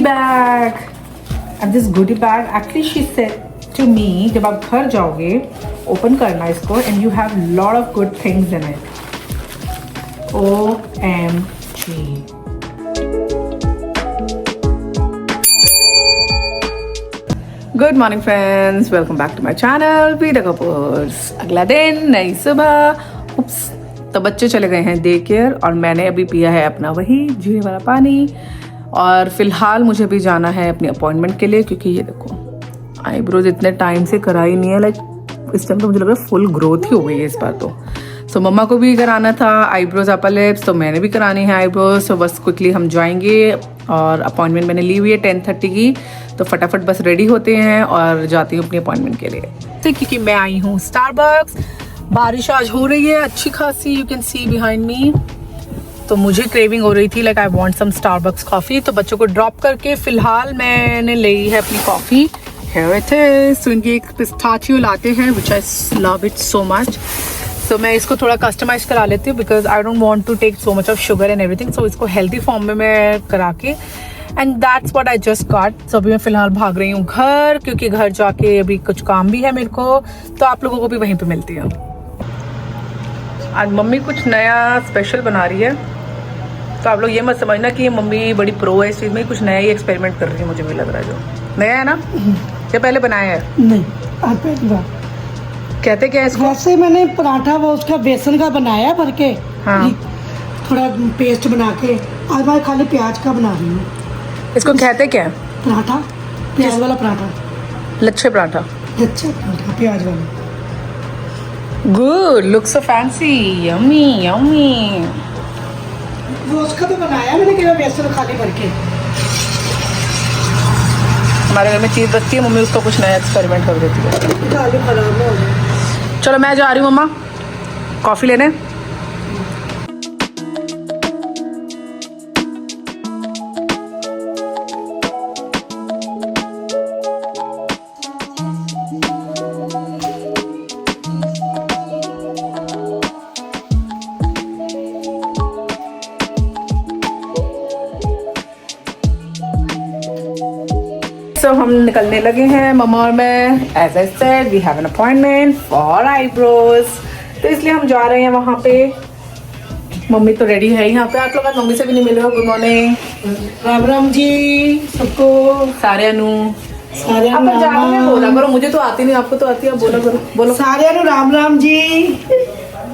bag. And this goodie bag, actually she said to me, जब आप घर जाओगे open करना इसको and you have lot of good things in it. OMG. Good morning friends, welcome back to my channel Peter Kapoor's. अगला दिन, नई सुबह। उप्स, तो बच्चे चले गए हैं डे केयर और मैंने अभी पिया है अपना वही जीरे वाला पानी। और फिलहाल मुझे भी जाना है अपनी अपॉइंटमेंट के लिए, क्योंकि ये देखो आईब्रोज इतने टाइम से कराई नहीं है। लाइक इस टाइम तो मुझे लग रहा है फुल ग्रोथ ही हो गई है इस बार तो। सो मम्मा को भी कराना था आईब्रोज, अपर लिप्स, तो मैंने भी करानी है आईब्रोज। सो बस क्विकली हम जाएंगे और अपॉइंटमेंट मैंने ली हुई है 10:30 की, तो फटाफट बस रेडी होते हैं और जाती हूँ अपनी अपॉइंटमेंट के लिए। क्योंकि मैं आई हूँ स्टारबक्स। बारिश आज हो रही है अच्छी खासी, you can see behind me. तो मुझे क्रेविंग हो रही थी, like I want some Starbucks coffee. तो बच्चों को ड्रॉप करके फिलहाल मैंने ली है अपनी coffee. Here it is. So इनकी एक पिस्ताचियो लाते हैं which I love it so much. So मैं इसको थोड़ा कस्टमाइज करा लेती हूँ because I don't want to take so much of sugar and everything. So इसको हेल्दी फॉर्म में मैं करा के and that's what I just got. So अभी मैं फिलहाल भाग रही हूँ घर, क्योंकि घर जाके अभी कुछ काम भी है मेरे को, तो आप लोगों को भी वहीं पे मिलती हूँ। आज मम्मी कुछ नया स्पेशल बना रही है, तो आप लोग ये मत समझना कि मम्मी बड़ी प्रो है इस चीज़ में, कुछ नया ही एक्सपेरिमेंट कर रही है। मुझे भी लग रहा है जो नया है ना, क्या पहले बनाया है? नहीं, आज पहली बार। कहते क्या है इसको? वैसे मैंने पराठा वो उसका बेसन का बनाया भर के, हाँ, थोड़ा पेस्ट बना के। आज मैं खाली प्याज का बना रही हूँ। इसको कहते क्या है? पराठा, प्याज वाला पराठा, लच्छे पराठा। अच्छा पराठा प्याज वाला। Good, look so fancy, yummy yummy. वो उसका तो बनाया मैंने, केवल बेसन खाली भर के। हमारे घर में चीज़ बचती है, मम्मी उसको कुछ नया एक्सपेरिमेंट कर देती है। दाल खराब हो गई। चलो मैं जा रही हूँ मम्मा कॉफ़ी लेने। So, हम निकलने लगे हैं मम्मा और मैं। As I said we have an appointment for eyebrows, तो इसलिए हम जा रहे हैं वहाँ पे। मम्मी तो रेडी है यहाँ पे। आप लोग आज मम्मी से भी नहीं मिले हो। गुड मॉर्निंग, राम राम जी सबको। सारे अनु सारे आप जानो में बोला करो, मुझे तो आती नहीं, आपको तो आती है, बोला करो। बोलो सारे राम राम जी।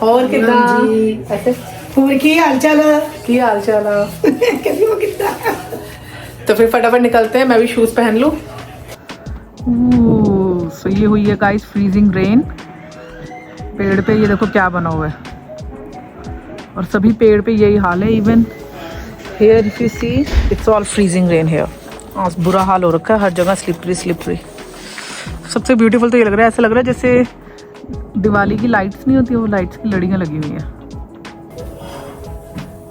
और कितना ऐसे और की हाल चाल कैसी हो कितना। तो फिर फटाफट निकलते हैं, मैं भी शूज पहन लूँ। सो ये हुई है गाइस फ्रीजिंग रेन। पेड़ पे ये देखो क्या बना हुआ है, और सभी पेड़ पे यही हाल है। Even here if you see it's all freezing rain here. आज बुरा हाल हो रखा है, हर जगह स्लिपरी स्लिपरी। सबसे ब्यूटीफुल तो ये लग रहा है, ऐसा लग रहा है जैसे दिवाली की लाइट्स नहीं होती, वो लाइट्स की लड़ियाँ लगी हुई हैं।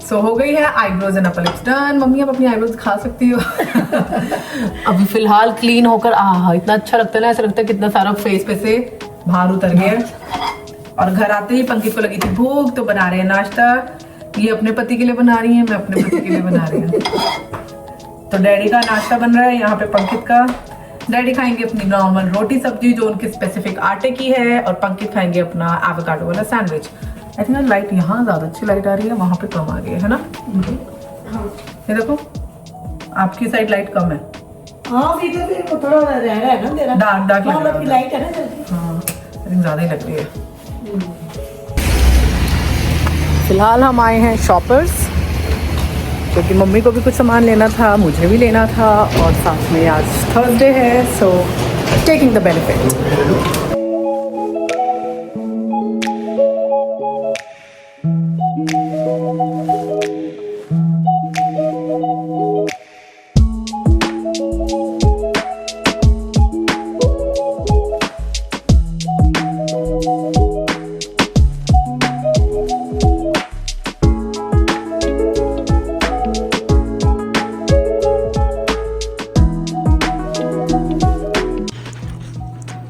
सो हो गई है eyebrows and upper lips done. Mummy आप अपनी आईब्रोज खा सकती हो। अभी फिलहाल क्लीन होकर इतना अच्छा लगता है ना, ऐसा लगता है कितना सारा फेस पे से बाहर उतर गया। और घर आते ही पंकित को लगी थी भूख, तो बना रहे हैं नाश्ता। ये अपने पति के लिए बना रही है, मैं अपने पति के लिए बना रही हूँ। तो डैडी का नाश्ता बन रहा है यहाँ पे, पंकित का। डैडी खाएंगे अपनी नॉर्मल रोटी सब्जी जो उनके स्पेसिफिक आटे की है, और पंकित खाएंगे अपना एवोकाडो वाला सैंडविच। आई थिंक लाइट यहाँ ज़्यादा अच्छी लाइट आ रही है, वहाँ पे कम आ रही है ना? हाँ। ये देखो आपकी साइड लाइट कम है। हाँ फिर तो थोड़ा रह रहा है ना तेरा, डार्क लग रहा है। लाइट है ना जल्दी। हाँ ज़्यादा ही लग रही है। फिलहाल हम आए हैं शॉपर्स, क्योंकि मम्मी को भी कुछ सामान लेना था, मुझे भी लेना था, और साथ में आज थर्सडे है, सो टेकिंग द बेनिफिट।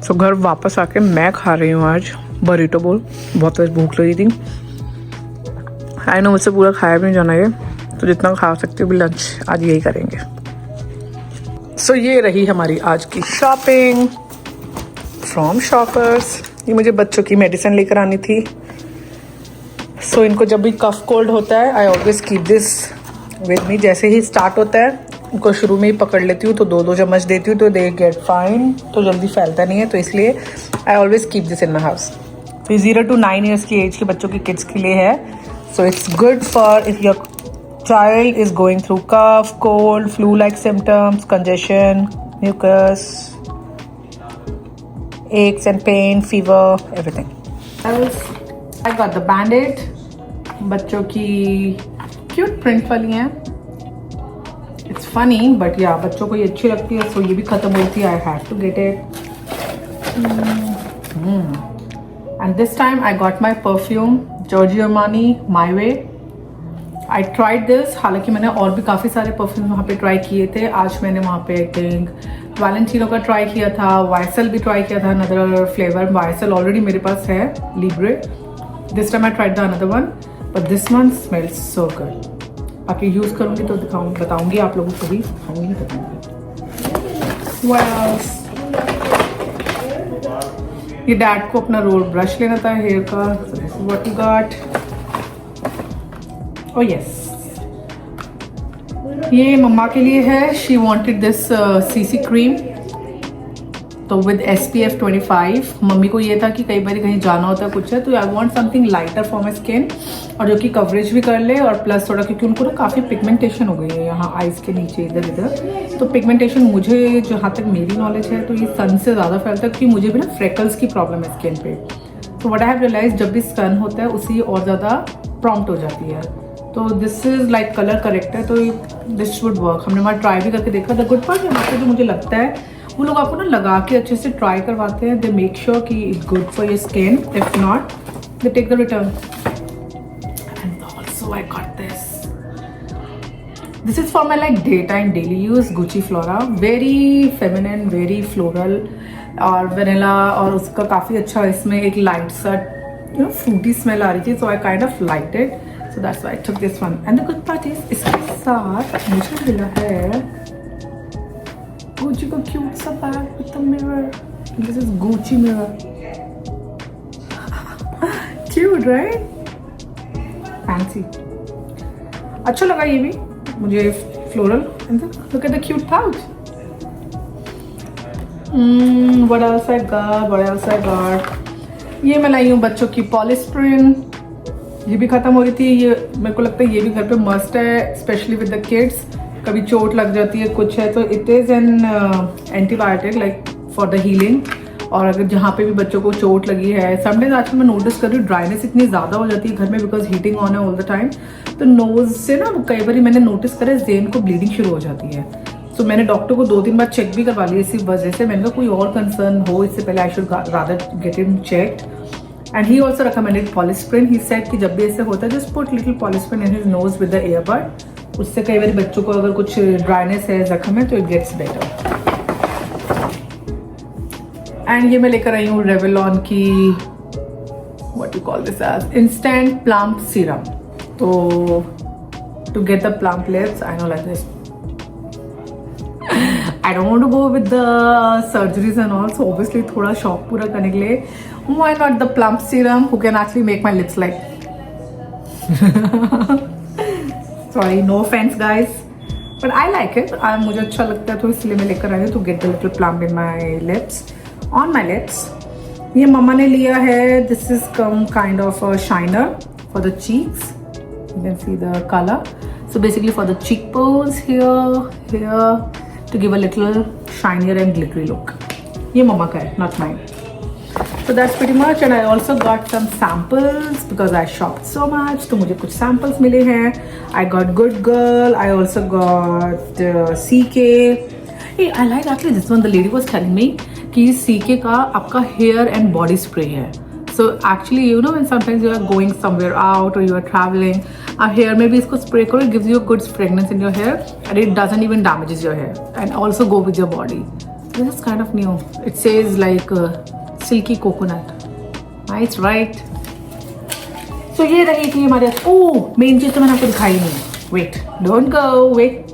तो घर वापस आके मैं खा रही हूँ आज बरीटो बोल। बहुत तेज भूख लगी थी। आई नो मुझसे पूरा खाया भी नहीं जाना ये, तो जितना खा सकती हूँ भी लंच आज यही करेंगे। सो ये रही हमारी आज की शॉपिंग फ्रॉम शॉपर्स। ये मुझे बच्चों की मेडिसिन लेकर आनी थी। सो इनको जब भी कफ कोल्ड होता है I always keep this with me. जैसे ही स्टार्ट होता है उनको शुरू में ही पकड़ लेती हूँ, तो 2-2 चम्मच देती हूँ, तो दे गेट फाइन, तो जल्दी फैलता नहीं है, तो इसलिए I always keep this in my house. तो 0 to 9 ईयर्स की एज के बच्चों की किड्स के लिए है। So it's good for if your child is going through cough, cold, flu-like symptoms, congestion, mucus, aches and pain, fever, everything. Else, I got the Band-Aid. बच्चों की cute print वाली हैं. It's funny, but yeah, बच्चों को ये अच्छी लगती है, so ये भी खत्म हुई थी. I had to get it. And this time I got my perfume, Giorgio Armani, My Way. I tried this. हालांकि मैंने और भी काफ़ी सारे परफ्यूम वहाँ पे ट्राई किए थे। आज मैंने वहाँ पे आई थिंक वैलेंटिनो का ट्राई किया था, वाइसल भी ट्राई किया था, अनदर फ्लेवर। वाइसल ऑलरेडी मेरे पास है, Libre. This time I tried the another one, but this one smells so good. बाकी यूज़ करूँगी तो बताऊँगी आप लोगों को भी, दिखाऊँगी नहीं बताऊँगी। ये डैड को अपना रोल ब्रश लेना था हेयर का। What you got? Oh yes, ये मम्मा के लिए है। She wanted this CC cream, तो विद SPF 25। मम्मी को ये था कि कई बार कहीं जाना होता है कुछ है, तो I want something lighter for my skin, और जो कि कवरेज भी कर ले, और प्लस थोड़ा, क्योंकि उनको ना काफ़ी पिगमेंटेशन हो गई है यहाँ आइज़ के नीचे इधर इधर। तो पिगमेंटेशन मुझे जहाँ तक मेरी नॉलेज है तो ये सन से ज़्यादा फैलता है, क्योंकि मुझे भी ना फ्रेकल्स की प्रॉब्लम है स्किन पे। तो व्हाट आई हैव रियलाइज, जब भी सन होता है उसी और ज़्यादा प्रॉम्प्ट हो जाती है। तो this is like colour corrector, तो दिस शुड वर्क। हमने वहाँ ट्राई भी करके देखा। द गुड पार्ट यहाँ पे जो मुझे लगता है, वो लोग आपको ना लगा के अच्छे से ट्राई करवाते हैं। दे मेक श्योर कि it's good for your skin. If not they take the return. And also I got this is for my like day time daily use, Gucci Flora. Very feminine, very floral और vanilla, और उसका काफ़ी अच्छा इसमें एक light सा Frooti smell आ रही थी, so I kind of like it. So that's why I took this one. And the good part is, इसके साथ मुझे मिला है Gucci का cute सा bag with the mirror. This is Gucci mirror. Cute, right? Fancy. अच्छा लगा ये भी मुझे, floral. And then look at the cute pouch. What else I got? ये मैं लाई हूँ बच्चों की पॉलिस्प्रिन। ये भी ख़त्म हो रही थी। ये मेरे को लगता है ये भी घर पे मस्ट है, स्पेशली विद द किड्स। कभी चोट लग जाती है, कुछ है, तो it is an antibiotic like for the healing. और अगर जहाँ पे भी बच्चों को चोट लगी है, समटाइम्स आजकल मैं नोटिस कर रही हूँ ड्राइनेस इतनी ज़्यादा हो जाती है घर में, बिकॉज हीटिंग ऑन है ऑल द टाइम। तो नोज से ना कई बार मैंने नोटिस करा जेन को ब्लीडिंग शुरू हो जाती है। तो मैंने डॉक्टर को 2-3 बार चेक भी करवा लिया इसी वजह से। मैंने कहा कोई और कंसर्न हो इससे पहले I should rather get it checked. And he also recommended Polysprin. He said कि जब भी ऐसे होता है just put little Polysprin in his nose with the earbud. उससे कई बार बच्चों को अगर कुछ ड्राइनेस है, जख्म है, तो it gets better. And ये मैं लेकर आई हूँ Revlon की what you call this as instant plump serum. तो to get the plump lips, I know like this. I don't want to go with the surgeries and all, so obviously थोड़ा शौक पूरा करने के लिए why not the plump serum who can actually make my lips like sorry, no offense guys, but I like it. मुझे अच्छा लगता है, तो इसलिए मैं लेकर आई हूँ to get the little plump in my lips, on my lips. ये मम्मा ने लिया है, this is kind of a shiner for the cheeks. You can see the color. So basically for the cheekbones here to give a little shinier and glittery look. ये मम्मा का है, not mine. So that's pretty much, and I also got some samples because I shopped so much. तो मुझे कुछ samples मिले हैं. I got Good Girl. I also got CK. Hey, I like actually this one. The lady was telling me कि CK का आपका hair and body spray है. So actually, you know, when sometimes you are going somewhere out or you are traveling, आप hair में भी इसको spray करो. It gives you a good fragrance in your hair, and it doesn't even damages your hair. And also go with your body. This is kind of new. It says like silky coconut. Nice, right? So ये रही थी हमारे। Oh, main चीज़ तो मैंने आपको दिखाई नहीं। Wait, don't go. Wait.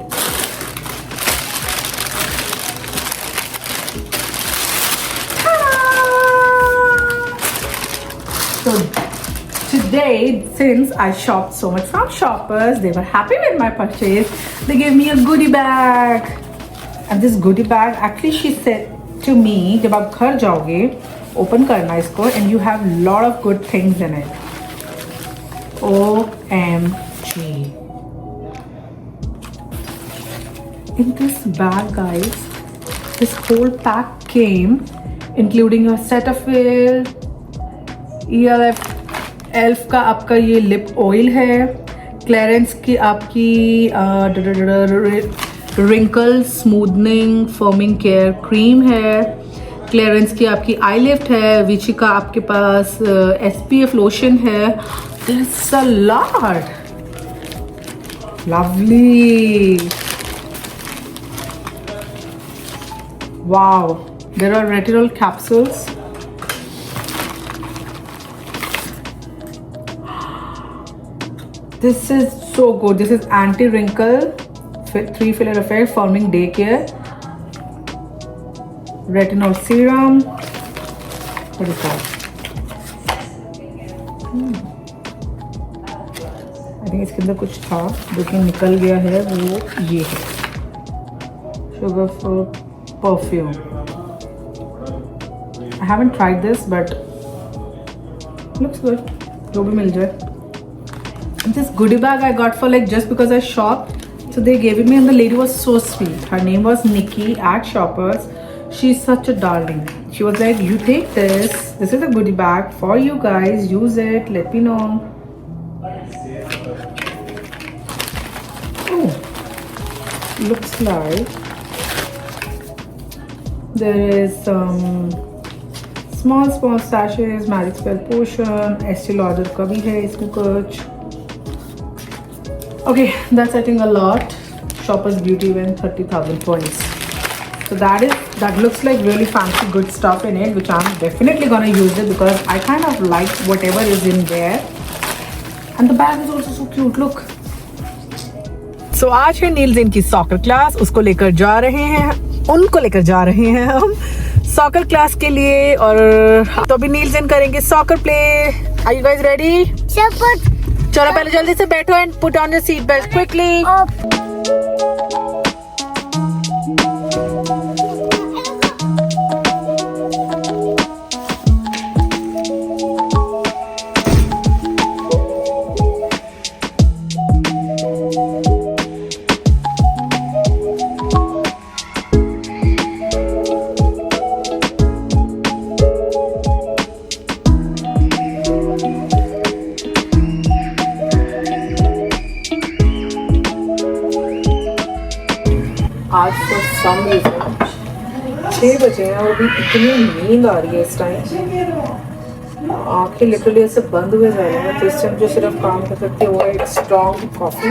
today, since I shopped so much from Shoppers, they were happy with my purchase. They gave me a goodie bag. And this goodie bag, actually she said to me, जब आप घर जाओगे, open करना इसको, and you have lot of good things in it. OMG. In this bag, guys, this whole pack came, including a Cetaphil, ELF का आपका ये lip oil है, क्लेरेंस की आपकी wrinkle smoothing firming care cream है, Clarins की आपकी आई lift है, विची का आपके पास SPF लोशन है. There's a lot. Lovely. Wow. There are retinol capsules. This is so good. This is anti-wrinkle, 3 filler effect, forming day care, retinol serum. What is that? I think इसके अंदर कुछ था जो कि निकल गया है, वो ये है sugar for perfume. I haven't tried this but looks good. जो भी मिल जाए. This goodie bag I got for like just because I shopped, so they gave it me, and the lady was so sweet. Her name was Nikki at Shoppers. She's such a darling. She was like, you take this, this is a goodie bag for you guys, use it, let me know. Oh, looks like there is some small sachets, magic spell potion, Estee Lauder का भी है इसमें कुछ. Okay, that's I think a lot. Shoppers Beauty event 30,000 points. So that looks like really fancy good stuff in it, which I'm definitely gonna use it because I kind of like whatever is in there. And the bag is also so cute. Look. So आज है Niels इनकी soccer class, उनको लेकर जा रहे हैं हम soccer class के लिए. और तो अभी नील्स इन करेंगे soccer play. Are you guys ready? चलो पहले जल्दी से बैठो and put on your seat belt quickly. आज for some reason 6 बजे हैं और अभी इतनी नींद आ रही है इस टाइम. आंखें लिटरली ऐसे बंद हुए जा रही हैं. तो इस टाइम जो सिर्फ काम कर सकते वो है एक स्ट्रॉन्ग कॉफ़ी.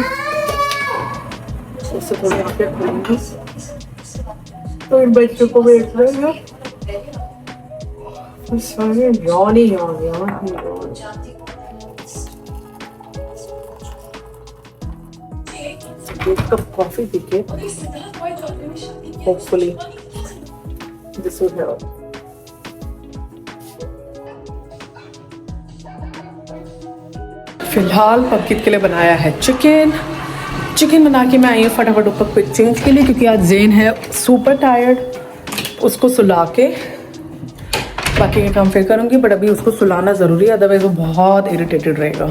उससे थोड़ी आंखें खुलेंगी. तो इन बच्चों को देख रहे हैं सारे यान. एक कप कॉफी पी के hopefully this will help. फिलहाल पबकित के लिए बनाया है चिकन बना के मैं आई हूँ फटाफट ऊपर क्विक चेंज के लिए, क्योंकि आज जेन है सुपर टायर्ड. उसको सुला के बाकी के काम फिर करूँगी, बट अभी उसको सुलाना ज़रूरी है, अदरवाइज वो बहुत इरिटेटेड रहेगा.